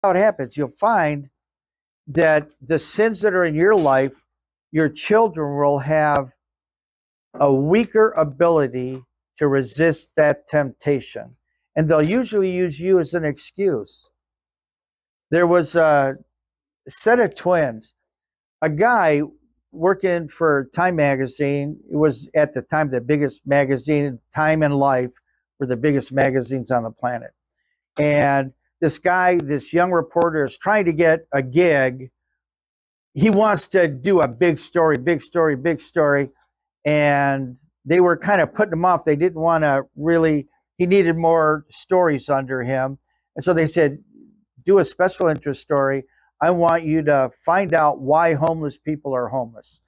how it happens. You'll find that the sins that are in your life, your children will have a weaker ability to resist that temptation. And they'll usually use you as an excuse. There was a set of twins, a guy working for Time magazine. It was at the time the biggest magazine. Time and Life were the biggest magazines on the planet. And this guy, this young reporter, is trying to get a gig. He wants to do a big story, big story, big story. And they were kind of putting him off. They didn't want to really, he needed more stories under him. And so they said, do a special interest story. I want you to find out why homeless people are homeless.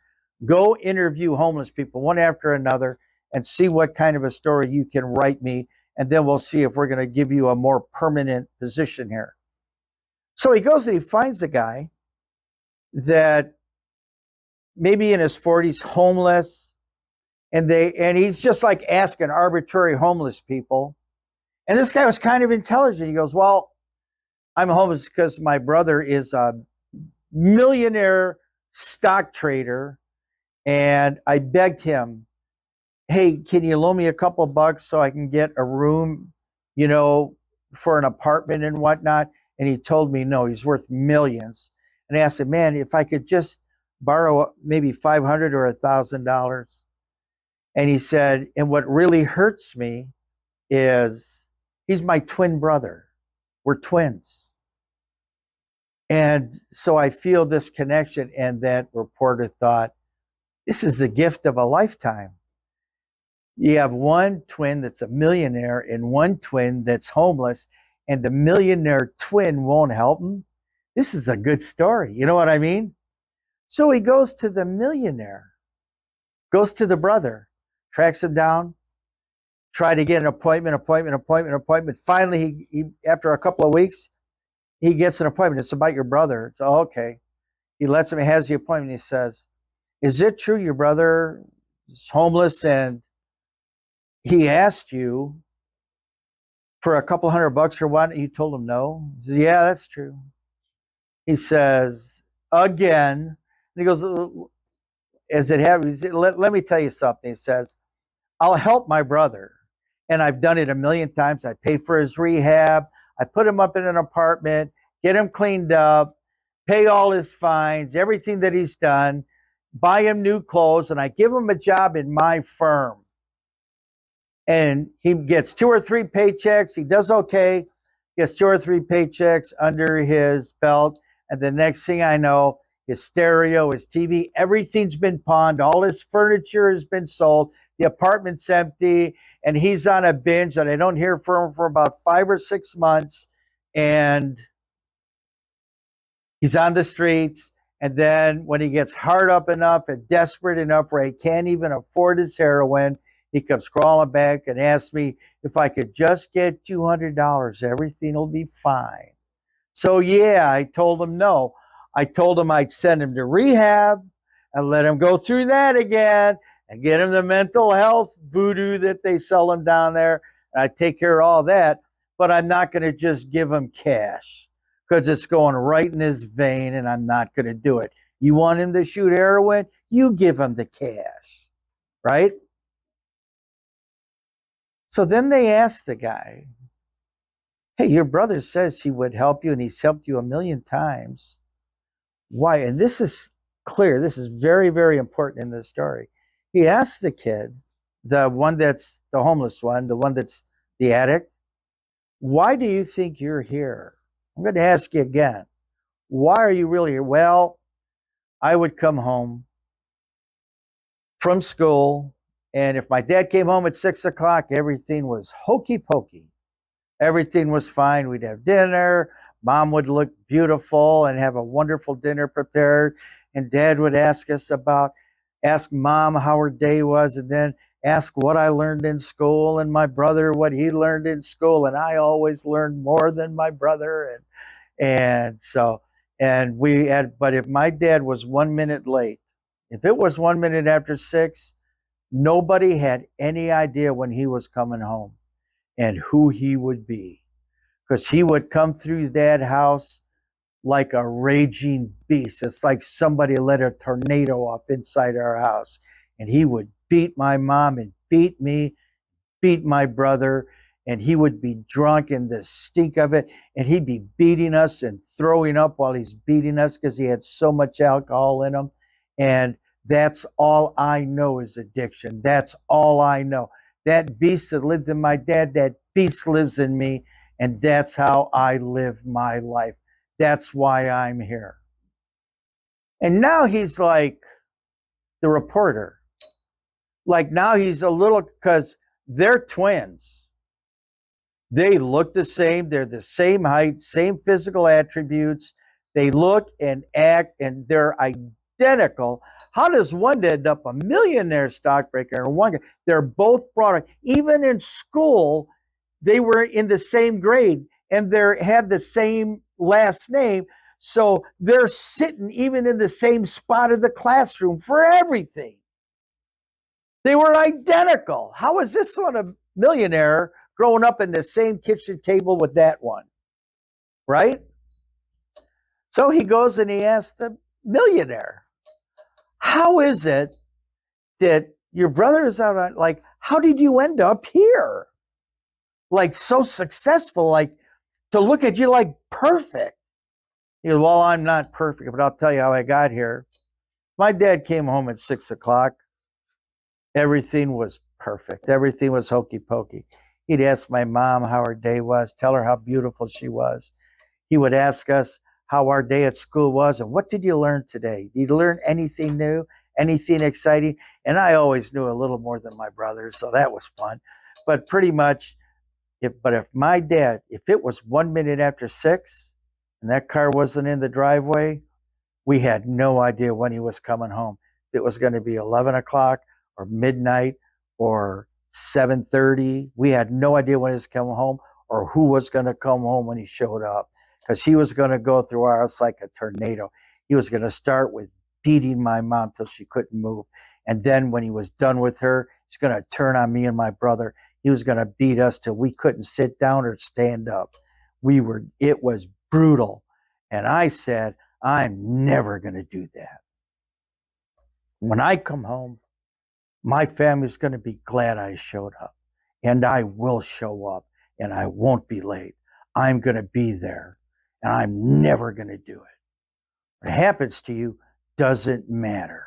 Go interview homeless people one after another and see what kind of a story you can write me. And then we'll see if we're going to give you a more permanent position here. So he goes and he finds a guy that maybe in his 40s, homeless, and he's just like asking arbitrary homeless people. And this guy was kind of intelligent. He goes, well, I'm homeless because my brother is a millionaire stock trader, and I begged him, hey, can you loan me a couple of bucks so I can get a room, for an apartment and whatnot? And he told me, no, he's worth millions. And I asked him, man, if I could just borrow maybe $500 or $1,000. And he said, and what really hurts me is he's my twin brother. We're twins. And so I feel this connection. And that reporter thought, this is the gift of a lifetime. You have one twin that's a millionaire and one twin that's homeless, and the millionaire twin won't help him. This is a good story. You know what I mean? So he goes to the millionaire, goes to the brother, tracks him down, try to get an appointment. Finally, he after a couple of weeks, he gets an appointment. It's about your brother. So, okay. He lets him, he has the appointment. He says, is it true your brother is homeless and he asked you for a couple $100 or what? You told him no? He says, yeah, that's true. He says, again. And he goes, as it happens, let me tell you something. He says, I'll help my brother. And I've done it a million times. I pay for his rehab. I put him up in an apartment, get him cleaned up, pay all his fines, everything that he's done, buy him new clothes, and I give him a job in my firm. And he gets 2 or 3 paychecks. He does okay, gets 2 or 3 paychecks under his belt. And the next thing I know, his stereo, his TV, everything's been pawned. All his furniture has been sold. The apartment's empty, and he's on a binge, and I don't hear from him for about 5 or 6 months. And he's on the streets. And then when he gets hard up enough and desperate enough where he can't even afford his heroin, he comes crawling back and asks me if I could just get $200, everything will be fine. So yeah, I told him no. I told him I'd send him to rehab and let him go through that again and get him the mental health voodoo that they sell him down there. And I'd take care of all that, but I'm not going to just give him cash because it's going right in his vein and I'm not going to do it. You want him to shoot heroin? You give him the cash, right? So then they asked the guy, hey, your brother says he would help you and he's helped you a million times. Why? And this is clear. This is very, very important in this story. He asked the kid, the one that's the homeless one, the one that's the addict, why do you think you're here? I'm going to ask you again. Why are you really here? Well, I would come home from school, and if my dad came home at 6 o'clock, everything was hokey pokey. Everything was fine. We'd have dinner. Mom would look beautiful and have a wonderful dinner prepared. And Dad would ask Mom how her day was, and then ask what I learned in school, and my brother what he learned in school. And I always learned more than my brother. But if my dad was 1 minute late, if it was 1 minute after 6, nobody had any idea when he was coming home and who he would be, because he would come through that house like a raging beast. It's like somebody let a tornado off inside our house. And he would beat my mom and beat me, beat my brother, and he would be drunk in the stink of it, and he'd be beating us and throwing up while he's beating us because he had so much alcohol in him. And that's all I know is addiction. That's all I know. That beast that lived in my dad, that beast lives in me, and that's how I live my life. That's why I'm here. And now he's like the reporter. Like now he's a little, because they're twins. They look the same. They're the same height, same physical attributes. They look and act, and they're identical. How does one end up a millionaire stockbroker and one? They're both brought up. Even in school, they were in the same grade and they had the same last name. So they're sitting even in the same spot of the classroom for everything. They were identical. How is this one a millionaire growing up in the same kitchen table with that one? Right? So he goes and he asks the millionaire, how is it that your brother is out on, like, how did you end up here? Like so successful, like to look at you like perfect. He goes, well, I'm not perfect, but I'll tell you how I got here. My dad came home at 6 o'clock. Everything was perfect. Everything was hokey pokey. He'd ask my mom how her day was, tell her how beautiful she was. He would ask us how our day at school was and what did you learn today? Did you learn anything new, anything exciting? And I always knew a little more than my brothers, so that was fun. But pretty much, if my dad, if it was 1 minute after 6 and that car wasn't in the driveway, we had no idea when he was coming home. If it was going to be 11 o'clock or midnight or 7:30, we had no idea when he was coming home or who was going to come home when he showed up, because he was going to go through our house like a tornado. He was going to start with beating my mom till she couldn't move. And then when he was done with her, he's going to turn on me and my brother. He was going to beat us till we couldn't sit down or stand up. It was brutal. And I said, I'm never going to do that. When I come home, my family's going to be glad I showed up, and I will show up, and I won't be late. I'm going to be there, and I'm never going to do it. What happens to you doesn't matter.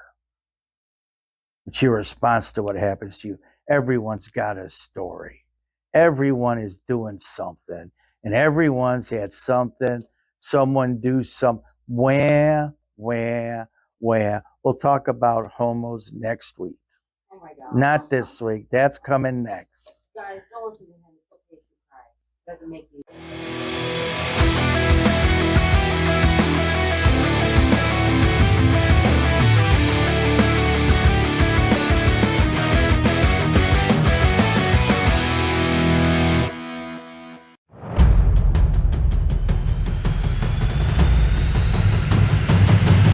It's your response to what happens to you. Everyone's got a story. Everyone is doing something, and everyone's had something, someone do some, where. We'll talk about homos next week. Oh my God. Not this week. That's coming next. Guys, don't listen to him. It's okay if you cry. It doesn't make you.